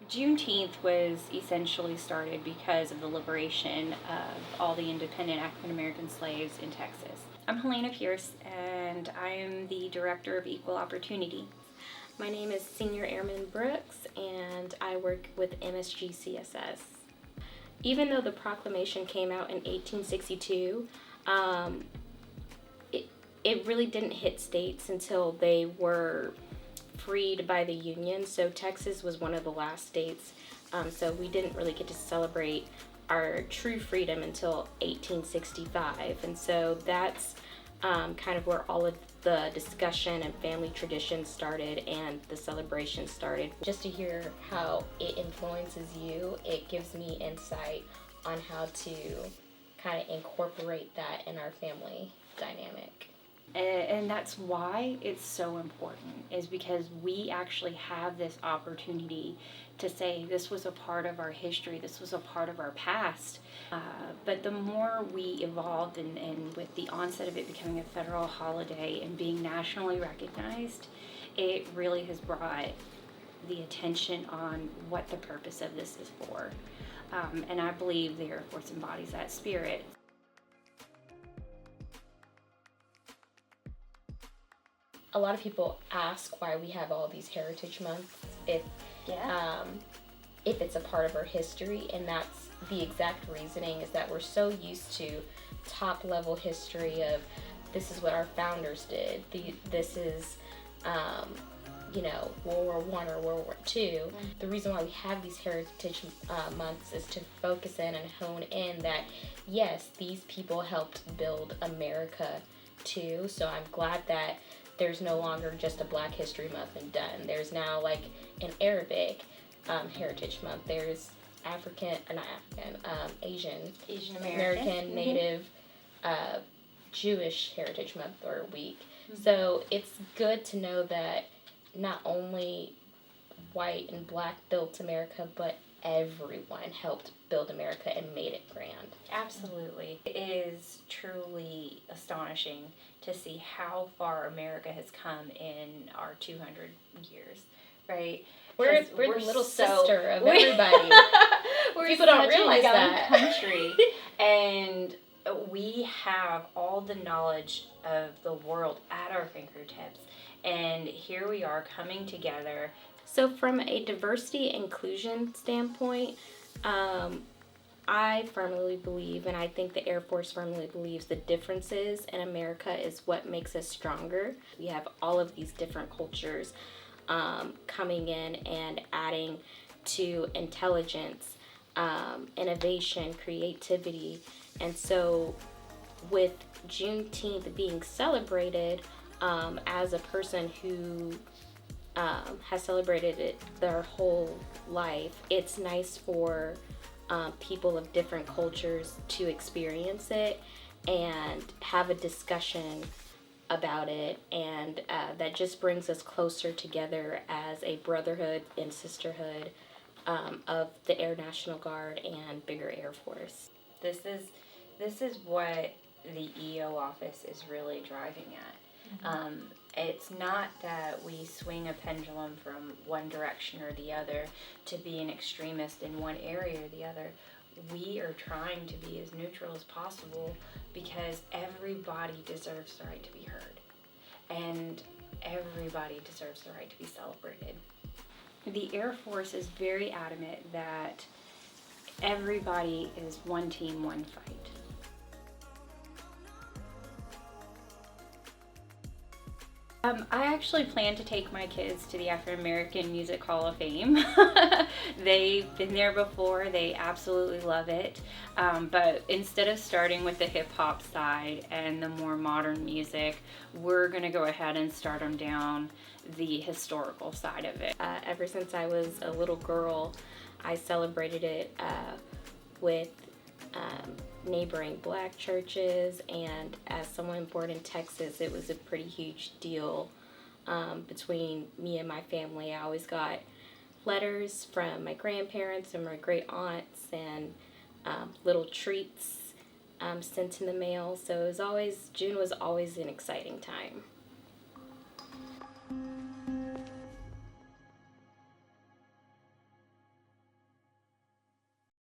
Juneteenth was essentially started because of the liberation of all the independent African American slaves in Texas. I'm Helena Pierce, and I am the Director of Equal Opportunity. My name is Senior Airman Brooks, and I work with MSG-CSS. Even though the proclamation came out in 1862, it really didn't hit states until they were freed by the Union. So Texas was one of the last states, so we didn't really get to celebrate our true freedom until 1865. And so that's kind of where all of the discussion and family traditions started and the celebration started. Just to hear how it influences you, it gives me insight on how to kind of incorporate that in our family dynamic. And that's why it's so important, is because we actually have this opportunity to say this was a part of our history, this was a part of our past. But the more we evolved and with the onset of it becoming a federal holiday and being nationally recognized, it really has brought the attention on what the purpose of this is for. And I believe the Air Force embodies that spirit. A lot of people ask why we have all these Heritage Months, if it's a part of our history, and that's the exact reasoning, is that we're so used to top level history of this is what our founders did, this is World War I or World War II. The reason why we have these Heritage Months is to focus in and hone in that, yes, these people helped build America too. So I'm glad that there's no longer just a Black History Month and done. There's now like an Arabic Heritage Month. There's Asian American, Native, Jewish Heritage Month or week. So it's good to know that not only white and Black built America, but everyone helped build America and made it grand. Absolutely. It is truly astonishing to see how far America has come in our 200 years, right? We're the little sister of everybody. People don't realize that. Country, and we have all the knowledge of the world at our fingertips, and here we are coming together. So from a diversity inclusion standpoint, I firmly believe, and I think the Air Force firmly believes, the differences in America is what makes us stronger. We have all of these different cultures coming in and adding to intelligence, innovation, creativity. And so with Juneteenth being celebrated, as a person who has celebrated it their whole life, it's nice for people of different cultures to experience it and have a discussion about it, and that just brings us closer together as a brotherhood and sisterhood of the Air National Guard and bigger Air Force. This is what the EO office is really driving at. It's not that we swing a pendulum from one direction or the other to be an extremist in one area or the other. We are trying to be as neutral as possible because everybody deserves the right to be heard. And everybody deserves the right to be celebrated. The Air Force is very adamant that everybody is one team, one fight. I actually plan to take my kids to the African American Music Hall of Fame. They've been there before. They absolutely love it. But instead of starting with the hip hop side and the more modern music, we're going to go ahead and start them down the historical side of it. Ever since I was a little girl, I celebrated it with neighboring Black churches, and as someone born in Texas, it was a pretty huge deal between me and my family. I always got letters from my grandparents and my great aunts and little treats sent in the mail, so June was always an exciting time.